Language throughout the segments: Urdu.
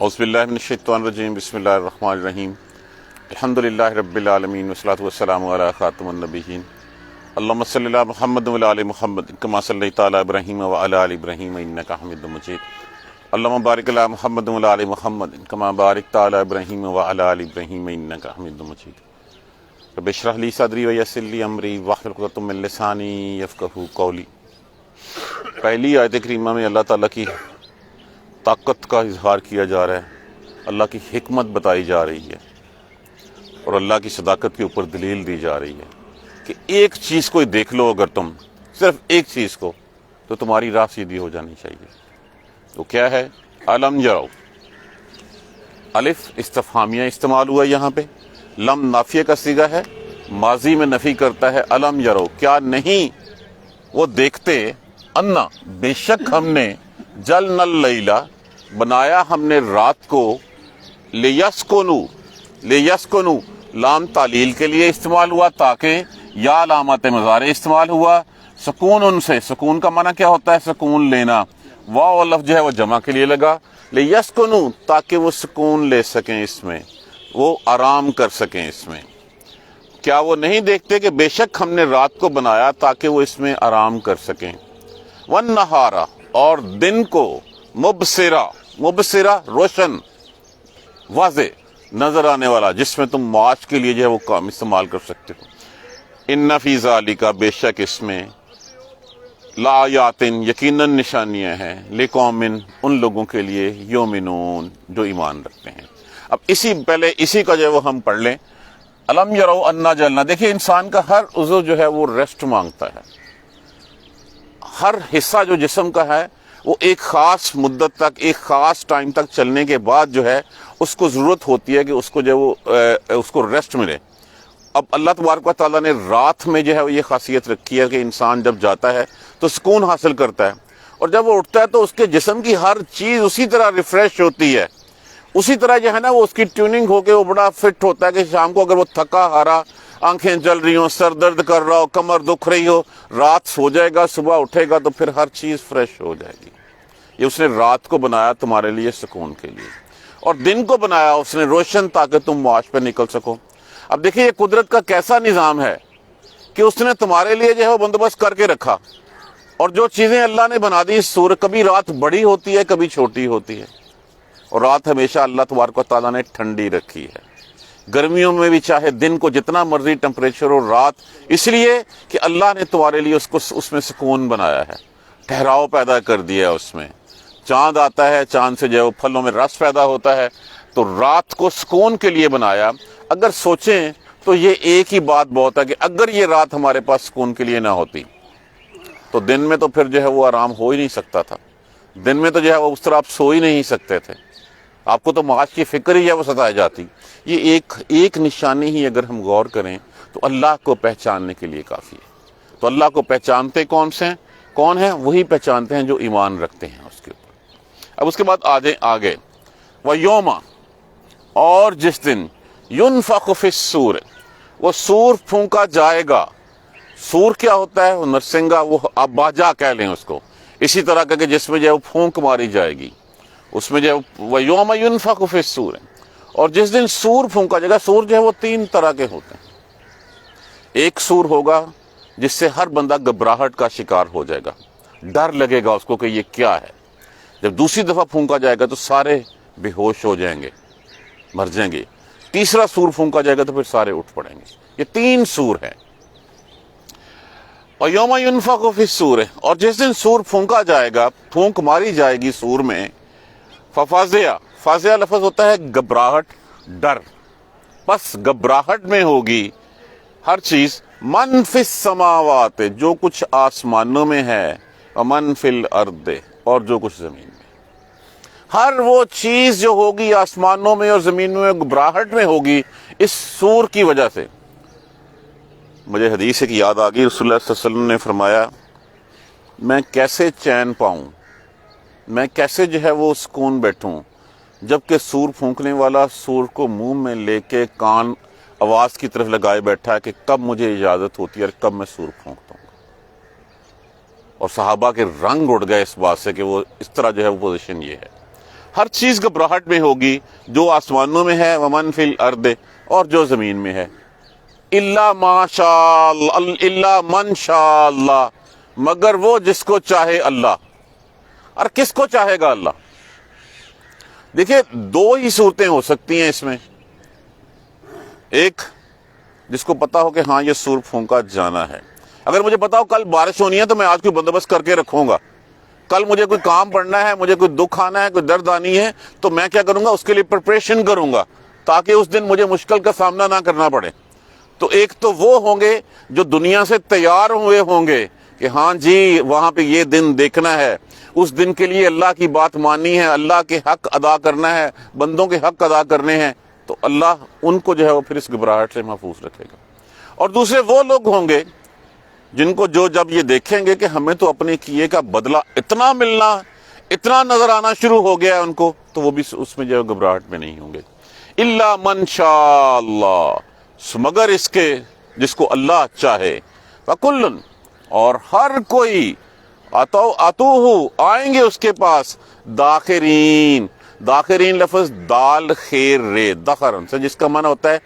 اعوذ باللہ من الشیطان الرجیم بسم اللہ الرحمن الرحیم الحمدللہ رب العالمین والصلاۃ والسلام علی خاتم النبیین اللہم صلی علی محمد وعلی آل محمد کما صلیت علی ابراہیم وعلی آل ابراہیم انک حمید مجید اللہم بارک علی محمد وعلی آل محمد کما بارکت علی ابراہیم وعلی آل ابراہیم انک حمید مجید رب اشرح لی صدری ویسر لی امری واحلل عقدۃ من لسانی یفقہوا قولی۔ پہلی آیت کریمہ میں اللہ تعالیٰ کی طاقت کا اظہار کیا جا رہا ہے، اللہ کی حکمت بتائی جا رہی ہے اور اللہ کی صداقت کے اوپر دلیل دی جا رہی ہے کہ ایک چیز کو دیکھ لو، اگر تم صرف ایک چیز کو، تو تمہاری راہ سیدھی ہو جانی چاہیے۔ تو کیا ہے؟ الم یرو، الف استفہامیہ استعمال ہوا یہاں پہ، لم نافیہ کا صیغہ ہے، ماضی میں نفی کرتا ہے۔ الم یرو، کیا نہیں وہ دیکھتے، انا بے شک ہم نے، جلنا اللیلہ بنایا ہم نے رات کو، لیسکنو لام تعلیل کے لیے استعمال ہوا تاکہ، یا علامت مضارع استعمال ہوا، سکون ان سے، سکون کا معنی کیا ہوتا ہے؟ سکون لینا۔ واو لفظ جو ہے وہ جمع کے لیے لگا، لیسکنو تاکہ وہ سکون لے سکیں، اس میں وہ آرام کر سکیں اس میں۔ کیا وہ نہیں دیکھتے کہ بے شک ہم نے رات کو بنایا تاکہ وہ اس میں آرام کر سکیں۔ والنہارا، اور دن کو، مبصرہ روشن، واضح نظر آنے والا، جس میں تم معاش کے لیے جو ہے وہ کام استعمال کر سکتے ہو۔ ان فی ذالک، بے شک اس میں، لآیات، یقیناً نشانیاں ہیں، لقوم، ان لوگوں کے لیے، یؤمنون، جو ایمان رکھتے ہیں۔ اب اسی کا جو ہے وہ ہم پڑھ لیں۔ الم یرو انا جلنا، دیکھیے انسان کا ہر عضو جو ہے وہ ریسٹ مانگتا ہے، ہر حصہ جو جسم کا ہے وہ ایک خاص مدت تک، ایک خاص ٹائم تک چلنے کے بعد جو ہے اس کو ضرورت ہوتی ہے کہ اس کو جو وہ اس کو ریسٹ ملے۔ اب اللہ تبارک و تعالیٰ نے رات میں جو ہے یہ خاصیت رکھی ہے کہ انسان جب جاتا ہے تو سکون حاصل کرتا ہے، اور جب وہ اٹھتا ہے تو اس کے جسم کی ہر چیز اسی طرح ریفریش ہوتی ہے، اسی طرح جو ہے نا وہ اس کی ٹیوننگ ہو کے وہ بڑا فٹ ہوتا ہے کہ شام کو اگر وہ تھکا ہارا، آنکھیں جل رہی ہوں، سر درد کر رہا ہو، کمر دکھ رہی ہو، رات سو جائے گا، صبح اٹھے گا تو پھر ہر چیز فریش ہو جائے گی۔ یہ اس نے رات کو بنایا تمہارے لیے سکون کے لیے، اور دن کو بنایا اس نے روشن تاکہ تم معاش پہ نکل سکو۔ اب دیکھیے یہ قدرت کا کیسا نظام ہے کہ اس نے تمہارے لیے جو ہے وہ بندوبست کر کے رکھا، اور جو چیزیں اللہ نے بنا دی، کبھی رات بڑی ہوتی ہے، کبھی چھوٹی ہوتی ہے، اور رات ہمیشہ اللہ تبارک و تعالیٰ نے ٹھنڈی رکھی ہے۔ گرمیوں میں بھی چاہے دن کو جتنا مرضی ٹمپریچر ہو، رات اس لیے کہ اللہ نے تمہارے لیے اس میں سکون بنایا ہے، ٹھہراؤ پیدا کر دیا ہے اس میں۔ چاند آتا ہے، چاند سے جو ہے وہ پھلوں میں رس پیدا ہوتا ہے، تو رات کو سکون کے لیے بنایا۔ اگر سوچیں تو یہ ایک ہی بات بہت ہے کہ اگر یہ رات ہمارے پاس سکون کے لیے نہ ہوتی تو دن میں تو پھر جو ہے وہ آرام ہو ہی نہیں سکتا تھا، دن میں تو جو ہے وہ اس طرح آپ سو ہی نہیں سکتے تھے، آپ کو تو معاش کی فکر ہی ہے وہ ستائے جاتی۔ یہ ایک نشانی ہی اگر ہم غور کریں تو اللہ کو پہچاننے کے لیے کافی ہے۔ تو اللہ کو پہچانتے کون ہیں؟ وہی پہچانتے ہیں جو ایمان رکھتے ہیں اس کے اوپر۔ اب اس کے بعد آگے وَيَوْمَ، اور جس دن، يُنفَخُ فِي الصُّورِ، وہ سور پھونکا جائے گا۔ سور کیا ہوتا ہے؟ وہ نرسنگا، وہ آپ باجا کہہ لیں اس کو، اسی طرح کا کہ جس میں جو ہے وہ پھونک ماری جائے گی، اس میں جو ہے وَيَوْمَ يُنفَخُ فِي الصُّورِ، اور جس دن سور پھونکا جائے گا۔ سور جو ہے وہ تین طرح کے ہوتے ہیں۔ ایک سور ہوگا جس سے ہر بندہ گھبراہٹ کا شکار ہو جائے گا، ڈر لگے گا اس کو کہ یہ کیا ہے۔ جب دوسری دفعہ پھونکا جائے گا تو سارے بے ہوش ہو جائیں گے، مر جائیں گے۔ تیسرا سور پھونکا جائے گا تو پھر سارے اٹھ پڑیں گے۔ یہ تین سور ہیں۔ اور یوم ينفخ فی الصور، اور جس دن سور پھونکا جائے گا، پھونک ماری جائے گی سور میں، فازیہ لفظ ہوتا ہے گھبراہٹ، ڈر، بس گھبراہٹ میں ہوگی ہر چیز۔ من فی السماوات، جو کچھ آسمانوں میں ہے، ومن فی الارض، اور جو کچھ زمین میں، ہر وہ چیز جو ہوگی آسمانوں میں اور زمینوں میں گھبراہٹ میں ہوگی اس سور کی وجہ سے۔ مجھے حدیث کی یاد آ گئی، رسول اللہ صلی اللہ علیہ وسلم نے فرمایا، میں کیسے چین پاؤں، میں کیسے جو ہے وہ سکون بیٹھوں، جبکہ سور پھونکنے والا سور کو منہ میں لے کے کان آواز کی طرف لگائے بیٹھا ہے کہ کب مجھے اجازت ہوتی ہے اور کب میں سور پھونکتا ہوں۔ اور صحابہ کے رنگ اڑ گئے اس بات سے کہ وہ اس طرح جو ہے وہ پوزیشن یہ ہے۔ ہر چیز گھبراہٹ میں ہوگی، جو آسمانوں میں ہے ومن فی الارض، اور جو زمین میں ہے، الا ماشاء اللہ، الا من شاء اللہ، مگر وہ جس کو چاہے اللہ۔ اور کس کو چاہے گا اللہ؟ دیکھیں دو ہی صورتیں ہو سکتی ہیں اس میں، ایک جس کو پتا ہو کہ ہاں یہ سور پھونکا جانا ہے، اگر مجھے پتا ہو کل بارش ہونی ہے تو میں آج کوئی بندوبست کر کے رکھوں گا، کل مجھے کوئی کام پڑنا ہے، مجھے کوئی دکھ آنا ہے، کوئی درد آنی ہے، تو میں کیا کروں گا، اس کے لیے پریپریشن کروں گا تاکہ اس دن مجھے مشکل کا سامنا نہ کرنا پڑے۔ تو ایک تو وہ ہوں گے جو دنیا سے تیار ہوئے ہوں گے کہ ہاں جی وہاں پہ یہ دن دیکھنا ہے، اس دن کے لیے اللہ کی بات ماننی ہے، اللہ کے حق ادا کرنا ہے، بندوں کے حق ادا کرنے ہیں، تو اللہ ان کو جو ہے وہ پھر اس گھبراہٹ سے محفوظ رکھے گا۔ اور دوسرے وہ لوگ ہوں گے جن کو جو جب یہ دیکھیں گے کہ ہمیں تو اپنے کیے کا بدلہ اتنا ملنا، اتنا نظر آنا شروع ہو گیا ہے ان کو، تو وہ بھی اس میں جو ہے گھبراہٹ میں نہیں ہوں گے۔ الا من شاء اللہ، مگر اس کے جس کو اللہ چاہے، فکلن، اور ہر کوئی، اتوہ، آئیں گے اس کے پاس، داخرین، داخرین لفظ دال خیر رے دخرن سے، جس کا معنی ہوتا ہے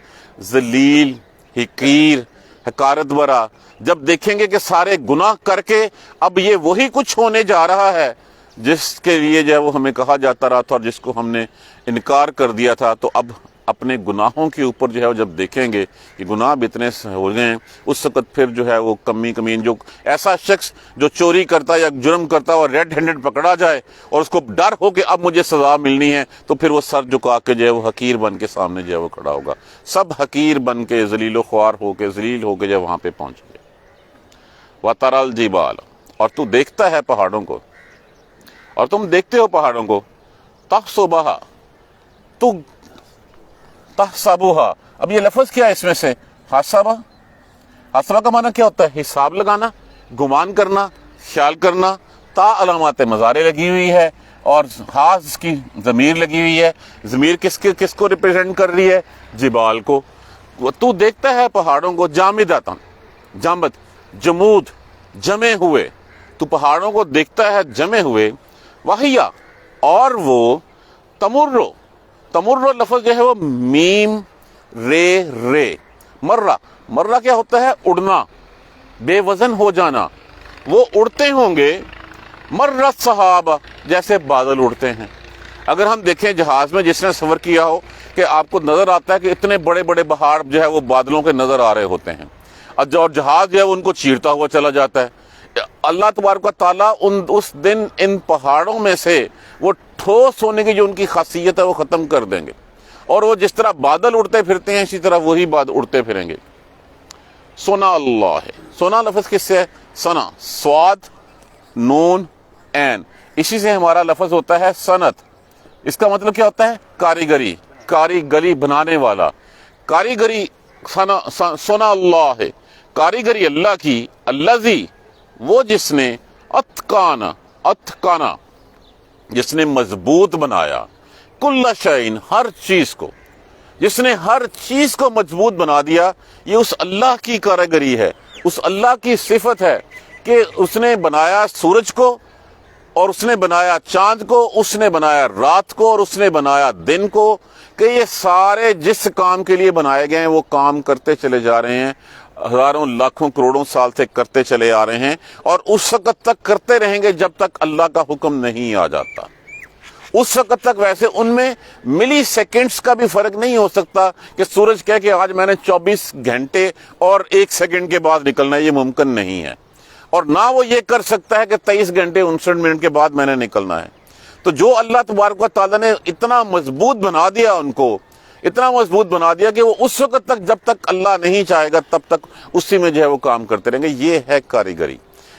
ذلیل، حقیر، حقارت برا، جب دیکھیں گے کہ سارے گناہ کر کے اب یہ وہی کچھ ہونے جا رہا ہے جس کے لیے جو ہے وہ ہمیں کہا جاتا رہا تھا اور جس کو ہم نے انکار کر دیا تھا، تو اب اپنے گناہوں کے اوپر جو ہے وہ جب دیکھیں گے کہ گناہ بھی اتنے ہو گئے ہیں، اس وقت پھر جو ہے وہ کمین، جو ایسا شخص جو چوری کرتا یا جرم کرتا اور ریڈ ہینڈڈ پکڑا جائے اور اس کو ڈر ہو کہ اب مجھے سزا ملنی ہے، تو پھر وہ سر جھکا کے جو ہے وہ حقیر بن کے سامنے جو ہے وہ کھڑا ہوگا، سب حقیر بن کے ذلیل و خوار ہو کے ذلیل ہو کے جو وہاں پہ پہنچ گئے۔ وَتَرَى الْجِبَالَ، اور تو دیکھتا ہے پہاڑوں کو، اور تم دیکھتے ہو پہاڑوں کو، تحسبها، تو تحسبها، اب یہ لفظ کیا ہے اس میں سے؟ حسبہ، حسبہ کا معنی کیا ہوتا ہے؟ حساب لگانا، گمان کرنا، خیال کرنا، تا علامات مضارع لگی ہوئی ہے اور حاض کی ضمیر لگی ہوئی ہے، ضمیر کس کو ریپریزنٹ کر رہی ہے؟ جبال کو۔ تو دیکھتا ہے پہاڑوں کو، جامداتا، جامد، جمود، جمے ہوئے، تو پہاڑوں کو دیکھتا ہے جمے ہوئے، وحیا، اور وہ تمرو، تمرو لفظ جو ہے وہ میم رے، مرہ کیا ہوتا ہے؟ اڑنا، بے وزن ہو جانا، وہ اڑتے ہوں گے، مرت صحابہ، جیسے بادل اڑتے ہیں۔ اگر ہم دیکھیں جہاز میں جس نے سفر کیا ہو کہ آپ کو نظر آتا ہے کہ اتنے بڑے بڑے پہاڑ جو ہے وہ بادلوں کے نظر آ رہے ہوتے ہیں، اور جہاز جو ہے ان کو چیرتا ہوا چلا جاتا ہے۔ اللہ تبارک و تعالیٰ اس دن ان پہاڑوں میں سے وہ ٹھوس ہونے کی جو ان کی خاصیت ہے وہ ختم کر دیں گے، اور وہ جس طرح بادل اڑتے پھرتے ہیں اسی طرح وہی بادل اڑتے پھریں گے۔ سنا اللہ ہے، سنا لفظ کس سے ہے؟ سنا، سواد، نون، عین، اسی سے ہمارا لفظ ہوتا ہے صنعت۔ اس کا مطلب کیا ہوتا ہے؟ کاریگری، کاریگری بنانے والا، کاریگری، سنا اللہ ہے، کاریگری اللہ کی، الذی، وہ جس نے، اتقانا، جس نے مضبوط بنایا، کل شیء، ہر چیز کو، جس نے ہر چیز کو مضبوط بنا دیا، یہ اس اللہ کی کاریگری ہے، اس اللہ کی صفت ہے کہ اس نے بنایا سورج کو، اور اس نے بنایا چاند کو، اس نے بنایا رات کو، اور اس نے بنایا دن کو، کہ یہ سارے جس کام کے لیے بنائے گئے ہیں وہ کام کرتے چلے جا رہے ہیں، ہزاروں لاکھوں کروڑوں سال سے کرتے چلے آ رہے ہیں، اور اس وقت تک کرتے رہیں گے جب تک اللہ کا حکم نہیں آ جاتا۔ اس وقت تک ویسے ان میں ملی سیکنڈز کا بھی فرق نہیں ہو سکتا کہ سورج کہے کہ آج میں نے 24 گھنٹے اور 1 سیکنڈ کے بعد نکلنا ہے، یہ ممکن نہیں ہے، اور نہ وہ یہ کر سکتا ہے کہ 23 گھنٹے 59 منٹ کے بعد میں نے نکلنا ہے۔ تو جو اللہ تبارک و تعالیٰ نے اتنا مضبوط بنا دیا ان کو، اتنا مضبوط بنا دیا کہ وہ اس وقت تک جب تک اللہ نہیں چاہے گا تب تک اسی میں جو ہے وہ کام کرتے رہیں گے، یہ ہے کاریگری۔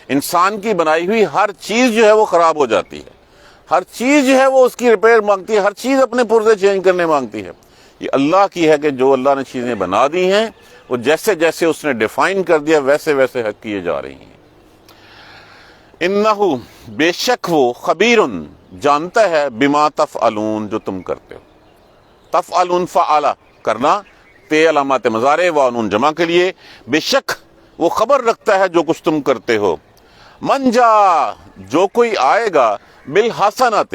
انسان کی بنائی ہوئی ہر چیز جو ہے وہ خراب ہو جاتی ہے، ہر چیز جو ہے وہ اس کی ریپیئر مانگتی ہے، ہر چیز اپنے پرزے چینج کرنے مانگتی ہے۔ یہ اللہ کی ہے کہ جو اللہ نے چیزیں بنا دی ہیں وہ جیسے جیسے اس نے ڈیفائن کر دیا ویسے ویسے حق کیے جا رہی ہیں۔ انہو، بے شک وہ، خبیرن، جانتا ہے، بما تفعلون، جو تم کرتے ہو۔ تفعلون، فعلا، کرنا، تے علامات مضارع، وانون جمع کے لیے، بے شک وہ خبر رکھتا ہے جو کچھ تم کرتے ہو۔ من جا، جو کوئی آئے گا، بالحسنات،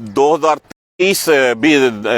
2030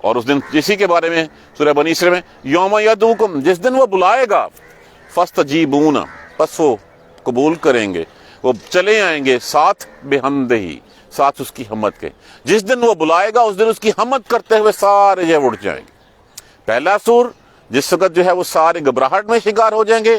اور اس دن اسی کے بارے میں سورہ بنی اسرائیل میں یوم یدعوکم، جس دن وہ بلائے گا، فاستجیبون، پس وہ قبول کریں گے، وہ چلے آئیں گے ساتھ بحمدہی، ساتھ اس کی حمد کے۔ جس دن وہ بلائے گا اس دن اس کی حمد کرتے ہوئے سارے جو اٹھ جائیں گے۔ پہلا سور جس وقت جو ہے وہ سارے گھبراہٹ میں شکار ہو جائیں گے،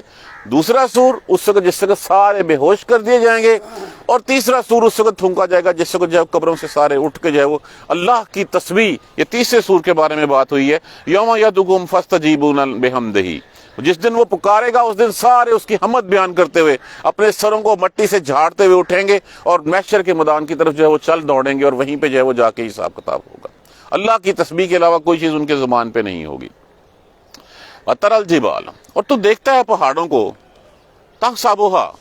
دوسرا سور اس وقت جس وقت سارے بے ہوش کر دیے جائیں گے، اور تیسرا سور اس وقت پھونکا جائے گا جس وقت جو ہے قبروں سے سارے اٹھ کے جو ہے وہ اللہ کی تسبیح، یہ تیسرے سور کے بارے میں بات ہوئی ہے، یوم یدعوکم فاستجیبون بحمدہ، جس دن وہ پکارے گا اس دن سارے اس کی حمد بیان کرتے ہوئے اپنے سروں کو مٹی سے جھاڑتے ہوئے اٹھیں گے اور محشر کے میدان کی طرف جو ہے وہ چل دوڑیں گے، اور وہیں پہ جو ہے وہ جا کے حساب کتاب ہوگا۔ اللہ کی تسبیح کے علاوہ کوئی چیز ان کے زبان پہ نہیں ہوگی۔ وَتَرَى الْجِبَالَ، اور تو دیکھتا ہے پہاڑوں کو، تَحْسَبُهَا،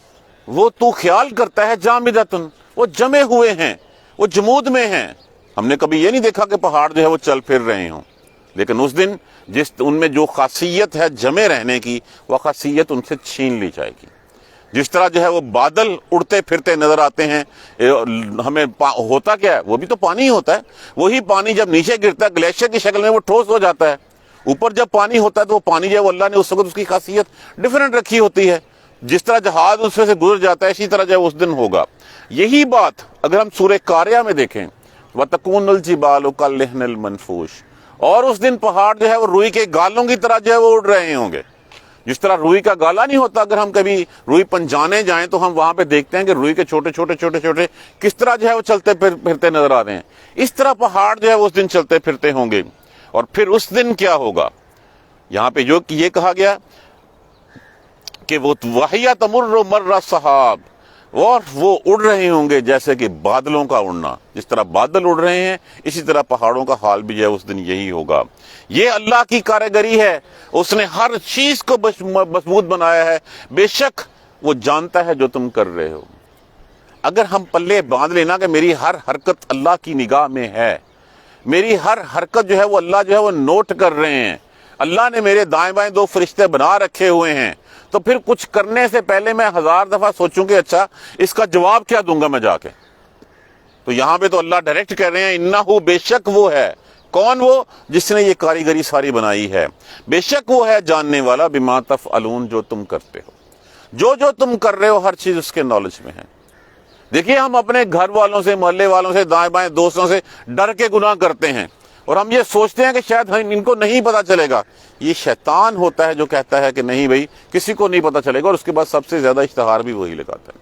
وہ تو خیال کرتا ہے جامدۃ، وہ جمے ہوئے ہیں، وہ جمود میں ہیں۔ ہم نے کبھی یہ نہیں دیکھا کہ پہاڑ جو ہے وہ چل پھر رہے ہوں، لیکن اس دن ان میں جو خاصیت ہے جمے رہنے کی، وہ خاصیت ان سے چھین لی جائے گی۔ جس طرح جو ہے وہ بادل اڑتے پھرتے نظر آتے ہیں، ہمیں ہوتا کیا ہے، وہ بھی تو پانی ہوتا ہے، وہی پانی جب نیچے گرتا ہے گلیشیئر کی شکل میں وہ ٹھوس ہو جاتا ہے، اوپر جب پانی ہوتا ہے تو وہ پانی جو ہے وہ اللہ نے اس وقت اس کی خاصیت ڈیفرنٹ رکھی ہوتی ہے، جس طرح جہاز اس سے گزر جاتا ہے اسی طرح جو ہے اس دن ہوگا۔ یہی بات اگر ہم سورہ قاریہ میں دیکھیں، وَتَكُونُ الْجِبَالُ كَالْعِهْنِ الْمَنْفُوشِ، اور اس دن پہاڑ جو ہے وہ روئی کے گالوں کی طرح جو ہے وہ اڑ رہے ہوں گے۔ جس طرح روئی کا گالا نہیں ہوتا، اگر ہم کبھی روئی پنجانے جائیں تو ہم وہاں پہ دیکھتے ہیں کہ روئی کے چھوٹے چھوٹے کس طرح جو ہے وہ چلتے پھرتے نظر آتے ہیں، اس طرح پہاڑ جو ہے وہ اس دن چلتے پھرتے ہوں گے۔ اور پھر اس دن کیا ہوگا، یہاں پہ جو یہ کہا گیا کہ وہ وَهِيَ تَمُرُّ مَرَّ السَّحَابِ، اور وہ اڑ رہے ہوں گے جیسے کہ بادلوں کا اڑنا، جس طرح بادل اڑ رہے ہیں اسی طرح پہاڑوں کا حال بھی جو ہے اس دن یہی ہوگا۔ یہ اللہ کی کارگری ہے، اس نے ہر چیز کو مضبوط بنایا ہے، بے شک وہ جانتا ہے جو تم کر رہے ہو۔ اگر ہم پلے باندھ لینا کہ میری ہر حرکت اللہ کی نگاہ میں ہے، میری ہر حرکت جو ہے وہ اللہ جو ہے وہ نوٹ کر رہے ہیں، اللہ نے میرے دائیں بائیں دو فرشتے بنا رکھے ہوئے ہیں، تو پھر کچھ کرنے سے پہلے میں 1000 دفعہ سوچوں کہ اچھا اس کا جواب کیا دوں گا میں جا کے۔ تو یہاں پہ تو اللہ ڈائریکٹ کہہ رہے ہیں انہو، بے شک وہ ہے، کون وہ؟ جس نے یہ کاریگری ساری بنائی ہے، بے شک وہ ہے جاننے والا بما تفعلون، جو تم کرتے ہو، جو تم کر رہے ہو ہر چیز اس کے نالج میں ہے۔ دیکھیے ہم اپنے گھر والوں سے، محلے والوں سے، دائیں بائیں دوستوں سے ڈر کے گناہ کرتے ہیں، اور ہم یہ سوچتے ہیں کہ شاید ان کو نہیں پتا چلے گا۔ یہ شیطان ہوتا ہے جو کہتا ہے کہ نہیں بھائی کسی کو نہیں پتا چلے گا، اور اس کے بعد سب سے زیادہ اشتہار بھی وہی لگاتا ہے۔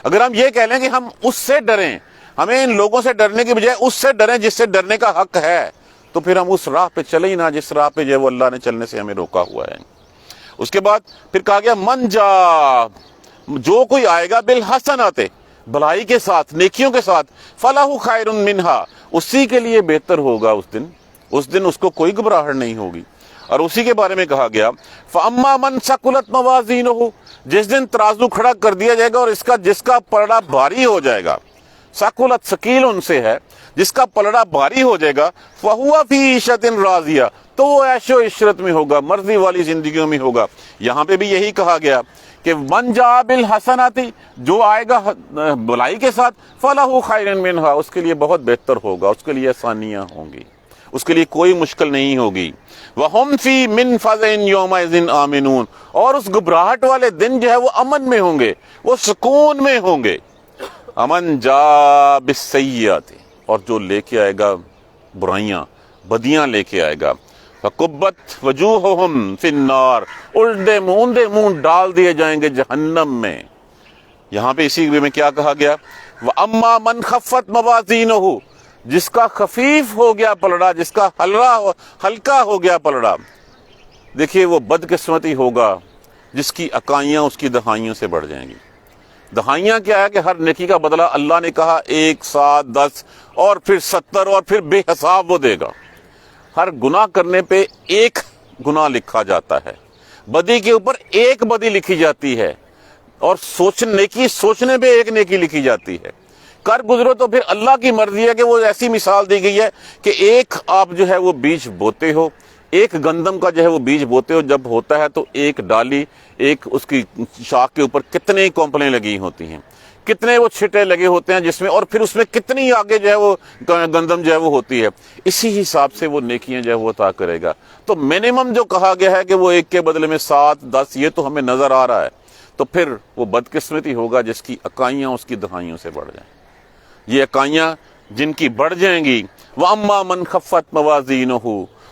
اگر ہم یہ کہہ لیں کہ ہم اس سے ڈریں، ہمیں ان لوگوں سے ڈرنے کی بجائے اس سے ڈریں جس سے ڈرنے کا حق ہے، تو پھر ہم اس راہ پہ چلے ہی نہ جس راہ پہ جو ہے وہ اللہ نے چلنے سے ہمیں روکا ہوا ہے۔ اس کے بعد پھر کہا گیا من جا، جو کوئی آئے گا بالحسنات، بھلائی کے ساتھ، نیکیوں کے ساتھ، فلاح خیر منہا، اسی کے لیے بہتر ہوگا اس دن اس کو کوئی گھبراہٹ نہیں ہوگی۔ اور اسی کے بارے میں کہا گیا فاما من ثقلت موازینہ، جس دن ترازو کھڑا کر دیا جائے گا اور جس کا پلڑا بھاری ہو جائے گا، ثقلت ثقیل ان سے ہے، جس کا پلڑا بھاری ہو جائے گا، فہو فی عیشۃ راضیہ، تو وہ عیش و عشرت میں ہوگا، مرضی والی زندگیوں میں ہوگا۔ یہاں پہ بھی یہی کہا گیا کہ من جاء بالحسنات، جو آئے گا بھلائی کے ساتھ، فلاح خیر منہا، اس کے لیے بہت بہتر ہوگا، اس کے لیے آسانیاں ہوں گی، اس کے لیے کوئی مشکل نہیں ہوگی۔ وَهُمْ فِي مِنْ فَزْعٍ يَوْمَئِذٍ آمِنُونَ، اور اس گھبراہٹ والے دن جو ہے وہ امن میں ہوں گے، وہ سکون میں ہوں گے۔ امن جاء بالسیئات، اور جو لے کے آئے گا برائیاں، بدیاں لے کے آئے گا، فَقُبَّتْ وَجُوهُهُمْ فِي النَّارِ، اُلٹے منہ ڈال دیے جائیں گے جہنم میں۔ یہاں پہ اسی میں کیا کہا گیا وَأَمَّا مَنْ خَفَّتْ مَوَازِينُهُ، جس کا خفیف ہو گیا پلڑا، جس کا ہلکا ہو گیا پلڑا، دیکھیے وہ بدقسمتی ہوگا جس کی اکائیاں اس کی دہائیوں سے بڑھ جائیں گی۔ دہائیاں کیا ہے کہ ہر نیکی کا بدلہ اللہ نے کہا 1 7 10 اور پھر 70 اور پھر بے حساب وہ دے گا۔ ہر گناہ کرنے پہ 1 گناہ لکھا جاتا ہے، بدی کے اوپر 1 بدی لکھی جاتی ہے، اور نیکی سوچنے پہ 1 نیکی لکھی جاتی ہے۔ کر گزرو تو پھر اللہ کی مرضی ہے کہ وہ ایسی مثال دی گئی ہے کہ 1 آپ جو ہے وہ بیج بوتے ہو، 1 گندم کا جو ہے وہ بیج بوتے ہو، جب ہوتا ہے تو 1 ڈالی، 1 اس کی شاخ کے اوپر کتنے کونپلیں لگی ہوتی ہیں، کتنے وہ چھٹے لگے ہوتے ہیں جس میں، اور پھر اس میں کتنی آگے جو ہے وہ گندم جو ہے وہ ہوتی ہے، اسی حساب سے وہ نیکیاں جو ہے وہ عطا کرے گا۔ تو منیمم جو کہا گیا ہے کہ وہ ایک کے بدلے میں 7 10، یہ تو ہمیں نظر آ رہا ہے، تو پھر وہ بدقسمتی ہوگا جس کی اکائیاں اس کی دہائیوں سے بڑھ جائیں۔ یہ اکائیاں جن کی بڑھ جائیں گی، وَأَمَّا مَنْ خَفَّتْ مَوَازِينُهُ،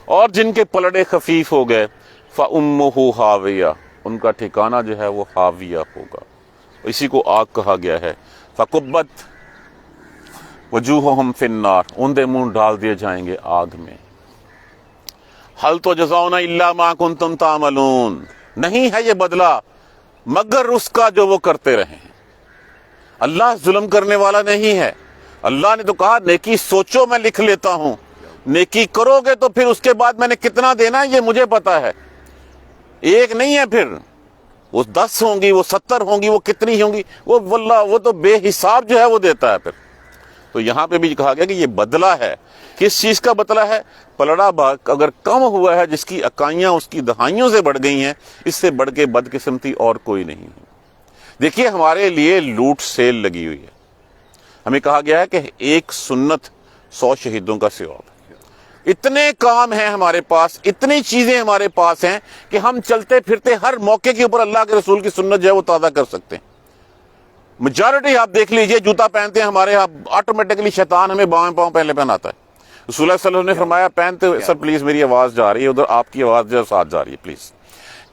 اور جن کے پلڑے خفیف ہو گئے، فَأُمُّهُ حَاوِيَةٌ، ان کا ٹھکانہ جو ہے وہ حاویہ ہوگا، اسی کو آگ کہا گیا ہے۔ فَقُبَّتْ وَجُوهُهُمْ فِي النَّارِ، اندھے منہ ڈال دیے جائیں گے آگ میں۔ هَلْ تُجْزَوْنَ إِلَّا مَا كُنتُمْ تَعْمَلُونَ، نہیں ہے یہ بدلہ مگر اس کا جو وہ کرتے رہے ہیں۔ اللہ ظلم کرنے والا نہیں ہے۔ اللہ نے تو کہا نیکی سوچو میں لکھ لیتا ہوں، نیکی کرو گے تو پھر اس کے بعد میں نے کتنا دینا ہے یہ مجھے پتا ہے، ایک نہیں ہے، پھر وہ 10 ہوں گی، وہ 70 ہوں گی، وہ کتنی ہوں گی، وہ واللہ وہ تو بے حساب جو ہے وہ دیتا ہے۔ پھر تو یہاں پہ بھی کہا گیا کہ یہ بدلہ ہے، کس چیز کا بدلہ ہے؟ پلڑا اگر کم ہوا ہے جس کی اکائیاں اس کی دہائیوں سے بڑھ گئی ہیں، اس سے بڑھ کے بدقسمتی اور کوئی نہیں ہے۔ دیکھیے ہمارے لیے لوٹ سیل لگی ہوئی ہے، ہمیں کہا گیا ہے کہ ایک سنت 100 شہیدوں کا ثواب ہے۔ اتنے کام ہیں ہمارے پاس، اتنی چیزیں ہمارے پاس ہیں کہ ہم چلتے پھرتے ہر موقع کے اوپر اللہ کے رسول کی سنت جو ہے وہ تازہ کر سکتے ہیں۔ میجارٹی آپ دیکھ لیجئے، جوتا پہنتے ہیں ہمارے یہاں آٹومیٹکلی شیطان ہمیں بائیں پاؤں پہلے پہناتا ہے۔ رسول اللہ صلی اللہ علیہ وسلم نے فرمایا پہنتے سر پلیز میری آواز جا رہی ہے ادھر، آپ کی آواز جو ساتھ جا رہی ہے پلیز،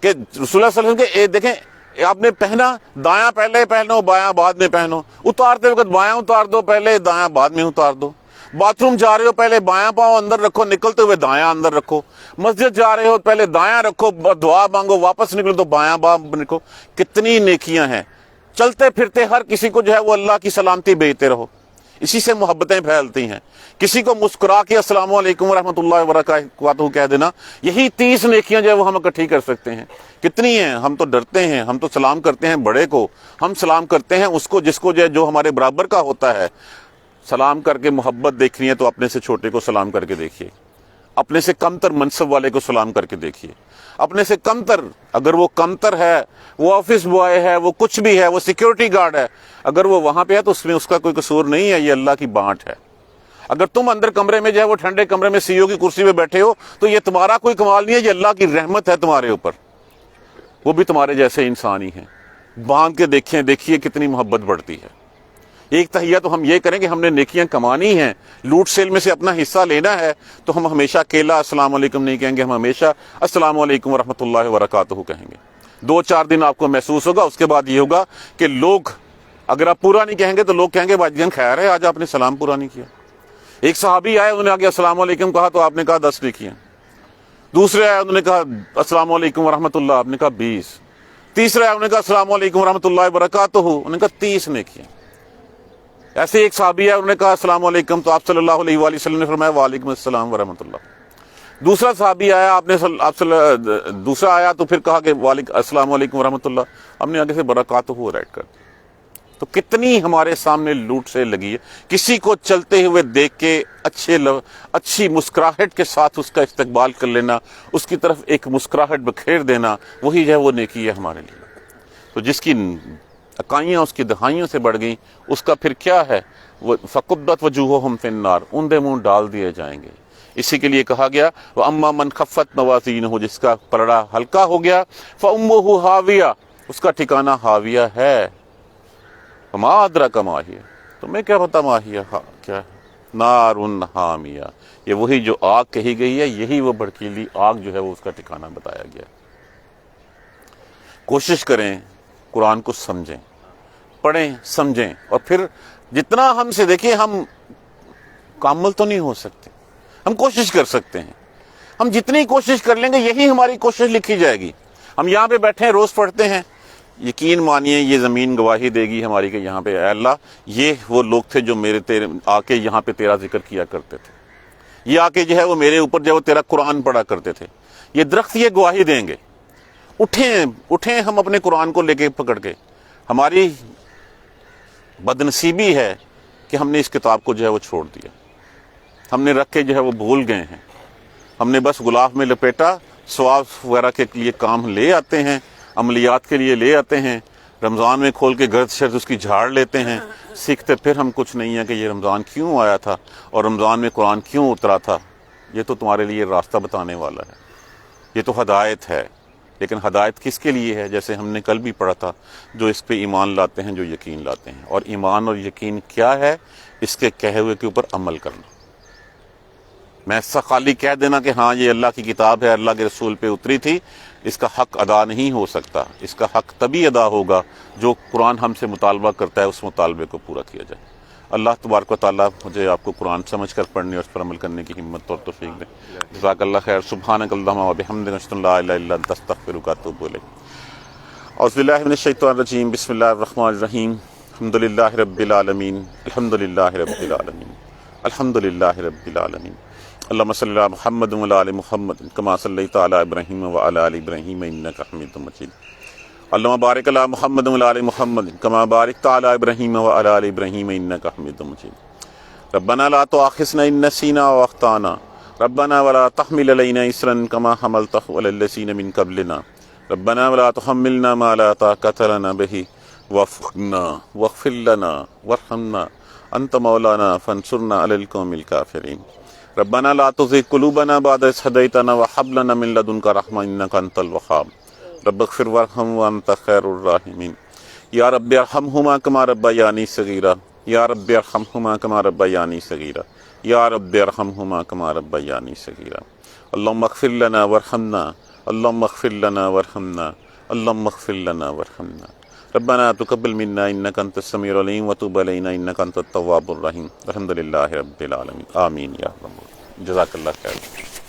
کہ رسول اللہ صلی اللہ علیہ وسلم کے دیکھیں آپ نے پہنا دایاں پہلے پہنو بایاں بعد میں پہنو، اتارتے وقت بایاں اتار دو پہلے، دایاں بعد میں اتار دو، باتھ روم جا رہے ہو پہلے بایاں پاؤں اندر رکھو، نکلتے ہوئے دایاں اندر رکھو، مسجد جا رہے ہو پہلے دایاں رکھو، دعا مانگو، واپس نکلو تو بایاں رکھو۔ کتنی نیکیاں ہیں، چلتے پھرتے ہر کسی کو جو ہے وہ اللہ کی سلامتی بھیجتے رہو، اسی سے محبتیں پھیلتی ہیں۔ کسی کو مسکرا کے السلام علیکم ورحمۃ اللہ وبرکاتہ کہہ دینا، یہی 30 نیکیاں جو ہے وہ ہم اکٹھی کر سکتے ہیں۔ کتنی ہیں؟ ہم تو ڈرتے ہیں، ہم تو سلام کرتے ہیں بڑے کو، ہم سلام کرتے ہیں اس کو جس کو جو ہمارے برابر کا ہوتا ہے۔ سلام کر کے محبت دیکھنی ہے تو اپنے سے چھوٹے کو سلام کر کے دیکھیے، اپنے سے کمتر منصب والے کو سلام کر کے دیکھیے، اپنے سے کمتر، اگر وہ کمتر ہے، وہ آفس بوائے ہے، وہ کچھ بھی ہے، وہ سیکیورٹی گارڈ ہے، اگر وہ وہاں پہ ہے تو اس میں اس کا کوئی قصور نہیں ہے، یہ اللہ کی بانٹ ہے۔ اگر تم اندر کمرے میں جو ہے وہ ٹھنڈے کمرے میں سی او کی کرسی پہ بیٹھے ہو تو یہ تمہارا کوئی کمال نہیں ہے، یہ اللہ کی رحمت ہے تمہارے اوپر، وہ بھی تمہارے جیسے انسان ہی ہیں۔ باندھ کے دیکھیے کتنی محبت بڑھتی ہے۔ ایک تہیہ تو ہم یہ کریں کہ ہم نے نیکیاں کمانی ہیں، لوٹ سیل میں سے اپنا حصہ لینا ہے، تو ہم ہمیشہ اکیلا السلام علیکم نہیں کہیں گے، ہم ہمیشہ السلام علیکم ورحمۃ اللہ وبرکاتہ کہیں گے۔ 2-4 دن آپ کو محسوس ہوگا، اس کے بعد یہ ہوگا کہ لوگ اگر آپ پورا نہیں کہیں گے تو لوگ کہیں گے بھائی جان خیر ہے آج آپ نے سلام پورا نہیں کیا۔ ایک صحابی آئے، انہوں نے آگے السلام علیکم کہا تو آپ نے کہا 10 نیکیاں، دوسرے آئے انہوں نے کہا السلام علیکم ورحمۃ اللہ، آپ نے کہا 20، تیسرے آئے انہوں نے کہا السلام علیکم ورحمۃ اللہ وبرکاتہ، انہوں نے کہا 30 نیکیاں۔ ایسے ایک صحابی ہے، انہوں نے کہا السلام علیکم تو آپ صلی اللہ علیہ وآلہ وسلم نے فرمایا وعلیکم السلام ورحمۃ اللہ۔ دوسرا صحابی آیا، دوسرا آیا تو پھر کہا کہ السلام علیکم ورحمۃ اللہ، ہم نے آگے سے برکاتہ ایڈ کر دی۔ تو کتنی ہمارے سامنے لوٹ سے لگی ہے، کسی کو چلتے ہوئے دیکھ کے اچھی مسکراہٹ کے ساتھ اس کا استقبال کر لینا، اس کی طرف ایک مسکراہٹ بکھیر دینا، وہی جو ہے وہ نیکی ہے ہمارے لیے۔ تو جس کی اکائیاں اس کی دہائیوں سے بڑھ گئیں، اس کا پھر کیا ہے؟ فَقُبَّتْ وَجُوهُهُمْ فِي النَّارِ، اندھے منہ ڈال دیے جائیں گے۔ اسی کے لیے کہا گیا وَأَمَّا مَنْ خَفَّتْ مَوَازِينُهُ، جس کا پلڑا ہلکا ہو گیا، فَأُمُّهُ حَاوِيَةٌ، اس کا ٹھکانہ حاویہ ہے۔ وَمَا أَدْرَاكَ مَا هِيَ، تمہیں کیا پتا ما ہی کیا ہے؟ نَارٌ حَامِيَةٌ، یہ وہی جو آگ کہی گئی ہے، یہی وہ بھڑکیلی آگ جو ہے وہ اس کا ٹھکانہ بتایا گیا۔ کوشش کریں قرآن کو سمجھیں، پڑھیں، سمجھیں، اور پھر جتنا ہم سے دیکھیں، ہم کامل تو نہیں ہو سکتے، ہم کوشش کر سکتے ہیں، ہم جتنی کوشش کر لیں گے یہی ہماری کوشش لکھی جائے گی۔ ہم یہاں پہ بیٹھے ہیں، روز پڑھتے ہیں، یقین مانیے یہ زمین گواہی دے گی ہماری کہ یہاں پہ اے اللہ یہ وہ لوگ تھے جو تیرے آ کے یہاں پہ تیرا ذکر کیا کرتے تھے، یہ آ کے جو ہے وہ میرے اوپر جو ہے وہ تیرا قرآن پڑھا کرتے تھے۔ یہ درخت یہ گواہی دیں گے۔ اٹھیں ہم اپنے قرآن کو لے کے پکڑ کے۔ ہماری بدنصیبی ہے کہ ہم نے اس کتاب کو جو ہے وہ چھوڑ دیا، ہم نے رکھ کے جو ہے وہ بھول گئے ہیں، ہم نے بس غلاف میں لپیٹا، ثواب وغیرہ کے لیے کام لے آتے ہیں، عملیات کے لیے لے آتے ہیں، رمضان میں کھول کے گرد شرد اس کی جھاڑ لیتے ہیں، سیکھتے پھر ہم کچھ نہیں ہیں کہ یہ رمضان کیوں آیا تھا اور رمضان میں قرآن کیوں اترا تھا۔ یہ تو تمہارے لیے راستہ بتانے والا ہے، یہ تو ہدایت ہے، لیکن ہدایت کس کے لیے ہے؟ جیسے ہم نے کل بھی پڑھا تھا، جو اس پہ ایمان لاتے ہیں، جو یقین لاتے ہیں۔ اور ایمان اور یقین کیا ہے؟ اس کے کہے ہوئے کے اوپر عمل کرنا۔ میں ایسا خالی کہہ دینا کہ ہاں یہ اللہ کی کتاب ہے، اللہ کے رسول پہ اتری تھی، اس کا حق ادا نہیں ہو سکتا۔ اس کا حق تبھی ادا ہوگا جو قرآن ہم سے مطالبہ کرتا ہے، اس مطالبے کو پورا کیا جائے۔ اللہ تبارک و تعالیٰ مجھے آپ کو قرآن سمجھ کر پڑھنے اور اس پر عمل کرنے کی ہمت اور توفیق دے۔ جزاک اللہ خیر۔ سبحانک اللہم و بحمدک، اشہد ان لا الہ الا انت، استغفرک و اتوب الیک۔ اعوذ باللہ من الشیطان الرجیم، بسم اللہ الرحمن الرحیم۔ الحمد للہ رب العالمین، الحمد للہ رب العالمین، الحمد للہ رب العالمین۔ اللہم صلی علی محمد وعلی آل محمد کما صلیت علی ابراہیم وعلی آل ابراہیم انک حمید مجید۔ اللہم بارک علی محمد وعلی آل محمد کما بارکت علی ابراہیم وعلی آل ابراہیم انک حمید مجید۔ ربنا لا تؤاخذنا ان نسینا او اخطانا، ربنا ولا تحمل علینا اصرا کما حملتہ علی الذین من قبلنا، ربنا ولا تحملنا ما لا طاقۃ لنا به واعف عنا واغفر لنا وارحمنا انت مولانا فانصرنا علی القوم الکافرین۔ ربنا لا تزغ قلوبنا بعد إذ هديتنا وهب لنا من لدنك رحمة إنك أنت الوهاب رب اغفر وارحم وأنت خير الراحمين۔ یا رب ارحمهما كما ربياني صغيرا، یا رب ارحمهما كما ربياني صغيرا، یا رب ارحمهما كما ربياني صغيرا۔ اللهم اغفر لنا وارحمنا، اللهم اغفر لنا وارحمنا، اللهم اغفر لنا وارحمنا۔ ربنا تقبل منا انك انت السميع العليم وتب علينا انك انت التواب الرحيم۔ الحمد للہ رب العالمین، آمین یا رب۔ جزاک اللہ خیر۔